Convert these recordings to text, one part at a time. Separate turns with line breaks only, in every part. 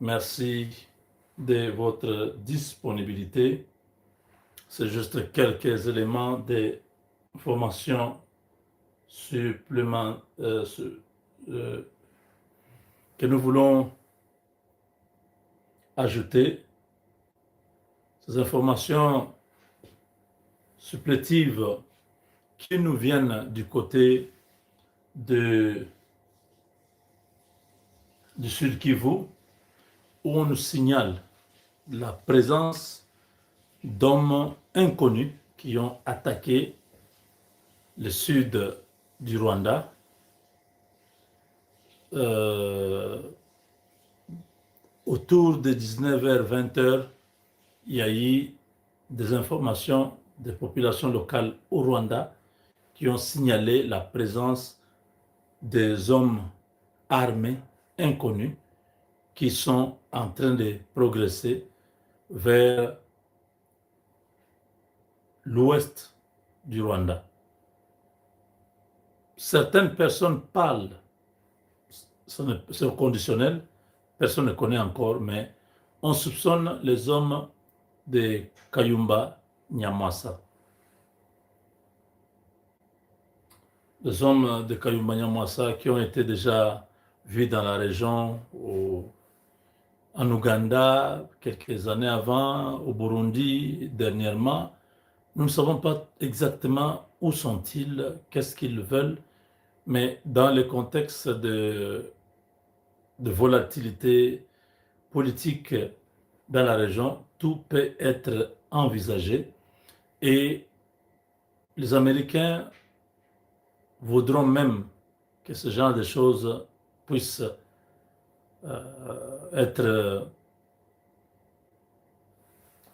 Merci de votre disponibilité. C'est juste quelques éléments d'information supplémentaires que nous voulons ajouter. Ces informations supplétives qui nous viennent du côté du Sud Kivu, où on nous signale la présence d'hommes inconnus qui ont attaqué le sud du Rwanda. Autour de 19h-20h, il y a eu des informations des populations locales au Rwanda qui ont signalé la présence des hommes armés inconnus qui sont en train de progresser vers l'ouest du Rwanda. Certaines personnes parlent, c'est conditionnel, personne ne connaît encore, mais on soupçonne les hommes de Kayumba Nyamwasa. Les hommes de Kayumba Nyamwasa qui ont été déjà vus dans la région, en Ouganda, quelques années avant, au Burundi, dernièrement. Nous ne savons pas exactement où sont-ils, qu'est-ce qu'ils veulent, mais dans le contexte de volatilité politique dans la région, tout peut être envisagé et les Américains voudront même que ce genre de choses puissent être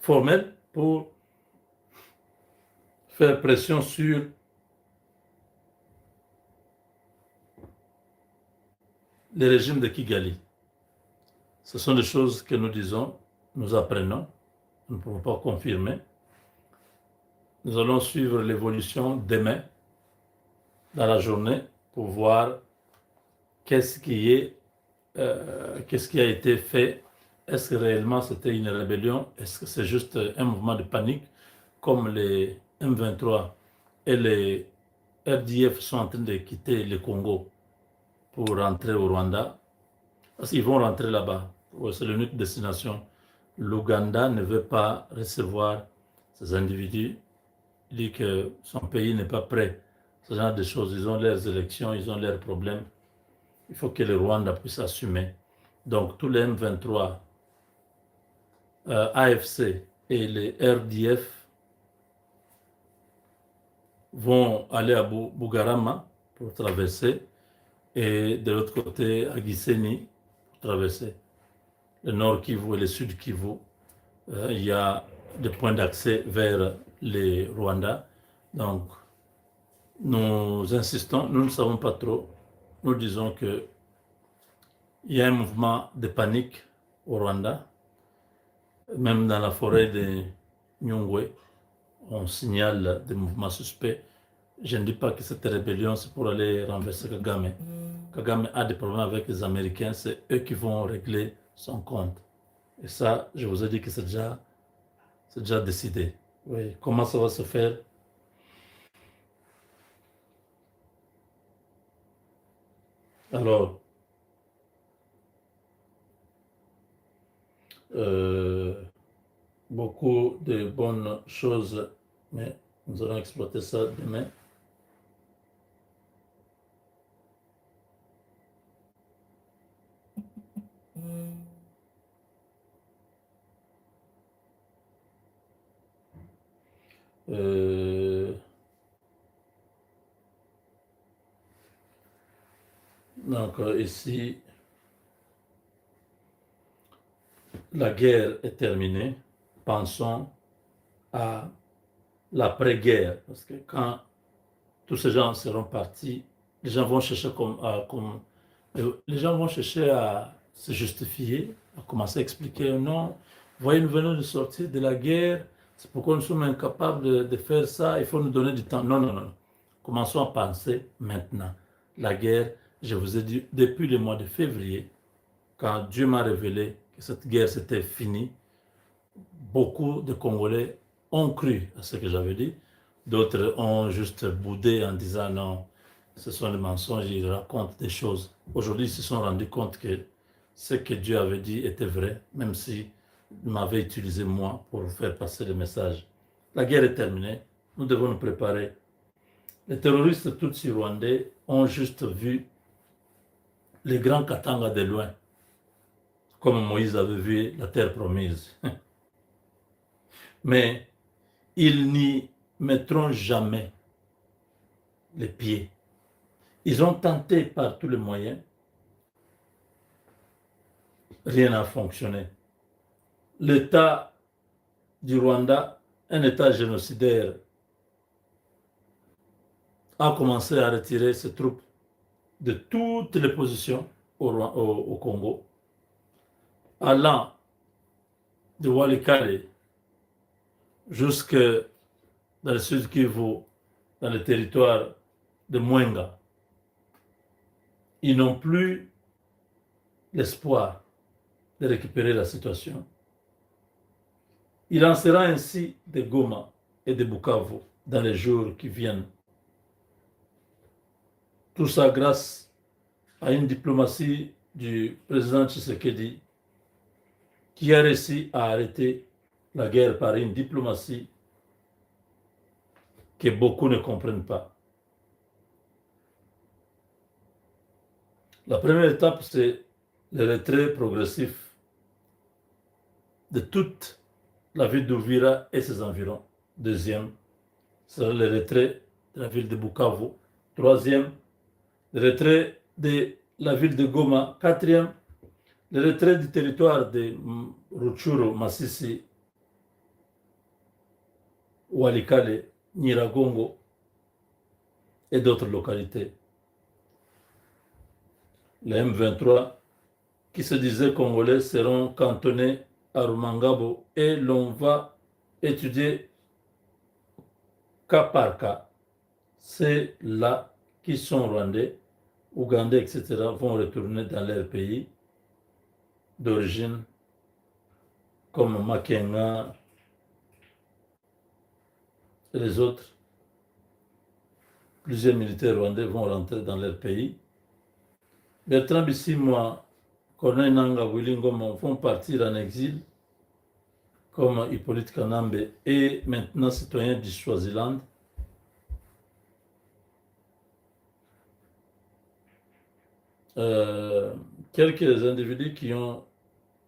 formelles pour faire pression sur le régime de Kigali. Ce sont des choses que nous disons, nous apprenons, nous ne pouvons pas confirmer. Nous allons suivre l'évolution demain, dans la journée, pour voir qu'est-ce qui a été fait. Est-ce que réellement c'était une rébellion? Est-ce que c'est juste un mouvement de panique, comme les M23 et les RDF sont en train de quitter le Congo pour rentrer au Rwanda? Parce qu'ils vont rentrer là-bas. C'est l'unique destination. L'Ouganda ne veut pas recevoir ces individus. Il dit que son pays n'est pas prêt. Ce genre de choses. Ils ont leurs élections, ils ont leurs problèmes. Il faut que le Rwanda puisse assumer. Donc, tous les M23, AFC et les RDF vont aller à Bugarama pour traverser et de l'autre côté à Gisenyi pour traverser. Le nord Kivu et le sud Kivu, il y a des points d'accès vers les Rwanda. Donc, nous insistons, nous ne savons pas trop. Nous disons qu'il y a un mouvement de panique au Rwanda. Même dans la forêt de Nyungwe, on signale des mouvements suspects. Je ne dis pas que cette rébellion, c'est pour aller renverser Kagame. Kagame a des problèmes avec les Américains, c'est eux qui vont régler son compte. Et ça, je vous ai dit que c'est déjà décidé. Oui. Comment ça va se faire? Alors, beaucoup de bonnes choses, mais nous allons exploiter ça demain. Donc ici, la guerre est terminée. Pensons à l'après-guerre, parce que quand tous ces gens seront partis, les gens vont chercher les gens vont chercher à se justifier, à commencer à expliquer non, voyez, nous venons de sortir de la guerre, c'est pourquoi nous sommes incapables de faire ça, il faut nous donner du temps. Non, non, non. Commençons à penser maintenant. La guerre, je vous ai dit, depuis le mois de février, quand Dieu m'a révélé que cette guerre s'était finie, beaucoup de Congolais ont cru à ce que j'avais dit. D'autres ont juste boudé en disant non, ce sont des mensonges, ils racontent des choses. Aujourd'hui, ils se sont rendus compte que ce que Dieu avait dit était vrai, même s'il m'avait utilisé moi pour faire passer le message. La guerre est terminée, nous devons nous préparer. Les terroristes tutsis rwandais ont juste vu les grands Katanga de loin, comme Moïse avait vu la terre promise. Mais ils n'y mettront jamais les pieds. Ils ont tenté par tous les moyens. Rien n'a fonctionné. L'État du Rwanda, un État génocidaire, a commencé à retirer ses troupes de toutes les positions au Congo, allant de Walikale jusque dans le sud Kivu, dans le territoire de Mwenga. Ils n'ont plus l'espoir de récupérer la situation. Il en sera ainsi de Goma et de Bukavu dans les jours qui viennent. Tout ça grâce à une diplomatie du président Tshisekedi qui a réussi à arrêter la guerre par une diplomatie que beaucoup ne comprennent pas. La première étape, c'est le retrait progressif de toute la ville d'Ouvira et ses environs. Deuxième, c'est le retrait de la ville de Bukavu. Troisième, le retrait de la ville de Goma. Quatrième, le retrait du territoire de Rutshuru, Masisi, Walikale, Nyiragongo et d'autres localités. Les M23 qui se disaient congolais seront cantonnés à Rumangabo et l'on va étudier cas par cas. C'est là qui sont rwandais, ougandais, etc. vont retourner dans leur pays d'origine, comme Makenga et les autres. Plusieurs militaires rwandais vont rentrer dans leur pays. Bertrand Bisimwa, Corneille Nangaa, Willy Ngoma vont partir en exil, comme Hippolyte Kanambe et maintenant citoyen du Swaziland. Quelques individus qui ont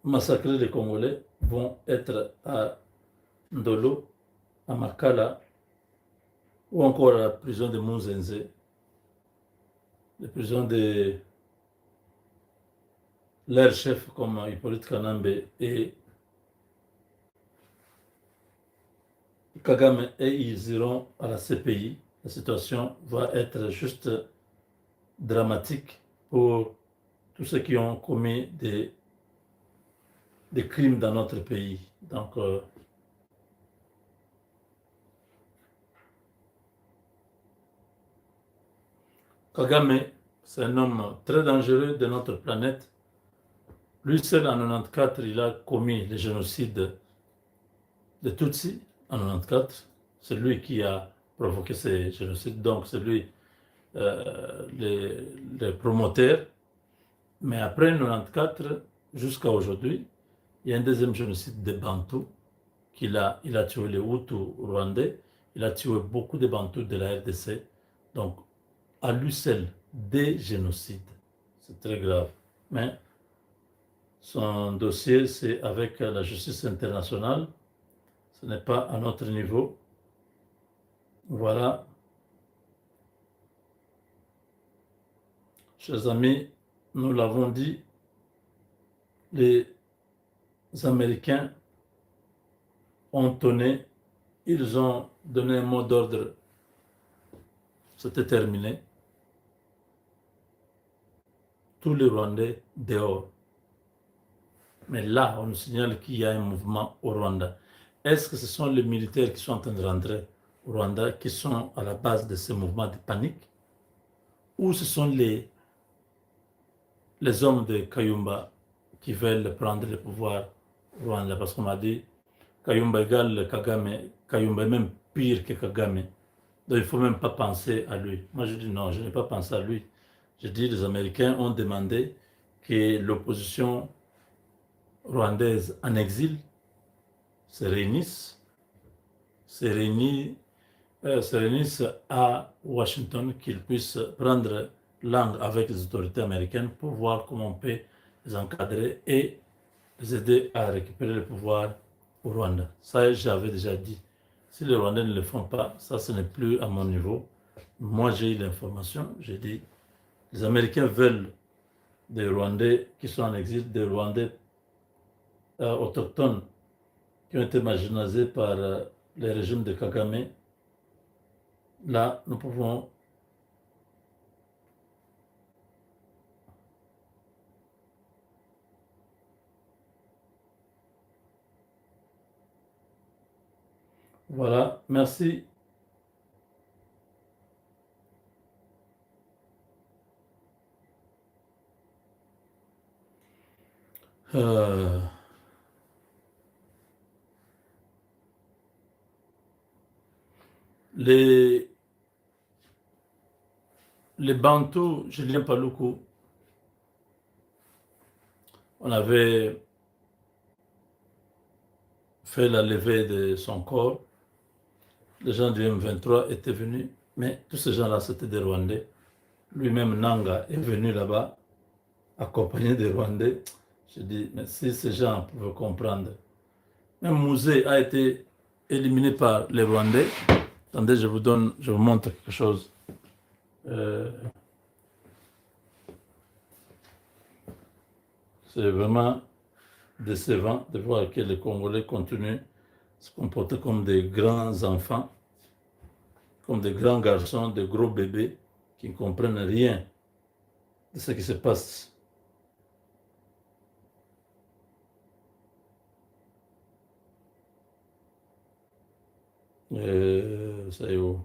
massacré les Congolais vont être à Ndolo, à Makala ou encore à la prison de Munzenze, la prison de leurs chefs comme Hippolyte Kanambe et Kagame, et ils iront à la CPI. La situation va être juste dramatique pour tous ceux qui ont commis des crimes dans notre pays. Donc, Kagame, c'est un homme très dangereux de notre planète. Lui seul, en 1994, il a commis le génocide de Tutsi en 1994. C'est lui qui a provoqué ces génocides. Donc, c'est lui le promoteur. Mais après 1994, jusqu'à aujourd'hui, il y a un deuxième génocide des Bantous. Il a tué les Hutus rwandais. Il a tué beaucoup de Bantous de la RDC. Donc, à lui seul, des génocides. C'est très grave. Mais son dossier, c'est avec la justice internationale. Ce n'est pas à notre niveau. Voilà. Chers amis, nous l'avons dit, les Américains ont tonné, ils ont donné un mot d'ordre. C'était terminé. Tous les Rwandais dehors. Mais là, on nous signale qu'il y a un mouvement au Rwanda. Est-ce que ce sont les militaires qui sont en train de rentrer au Rwanda qui sont à la base de ce mouvement de panique? Ou ce sont les hommes de Kayumba qui veulent prendre le pouvoir au Rwanda. Parce qu'on m'a dit, Kayumba égale Kagame, Kayumba est même pire que Kagame. Donc il ne faut même pas penser à lui. Moi je dis non, je n'ai pas pensé à lui. Je dis les Américains ont demandé que l'opposition rwandaise en exil se réunisse, se réunisse, se réunissent à Washington, qu'ils puissent prendre langue avec les autorités américaines pour voir comment on peut les encadrer et les aider à récupérer le pouvoir au Rwanda. Ça, j'avais déjà dit. Si les Rwandais ne le font pas, ça, ce n'est plus à mon niveau. Moi, j'ai eu l'information. J'ai dit, les Américains veulent des Rwandais qui sont en exil, des Rwandais autochtones qui ont été marginalisés par le régime de Kagame. Là, nous pouvons voilà, merci. Euh, les, les Bantous, Julien Paluku, on avait fait la levée de son corps. Les gens du M23 étaient venus, mais tous ces gens-là, c'était des Rwandais. Lui-même, Nanga, est venu là-bas, accompagné des Rwandais. Je dis, mais si ces gens pouvaient comprendre. Même Mouzé a été éliminé par les Rwandais. Attendez, je vous montre quelque chose. C'est vraiment décevant de voir que les Congolais continuent de se comporter comme des grands enfants, comme des grands garçons, des gros bébés qui ne comprennent rien de ce qui se passe. Ça y est où?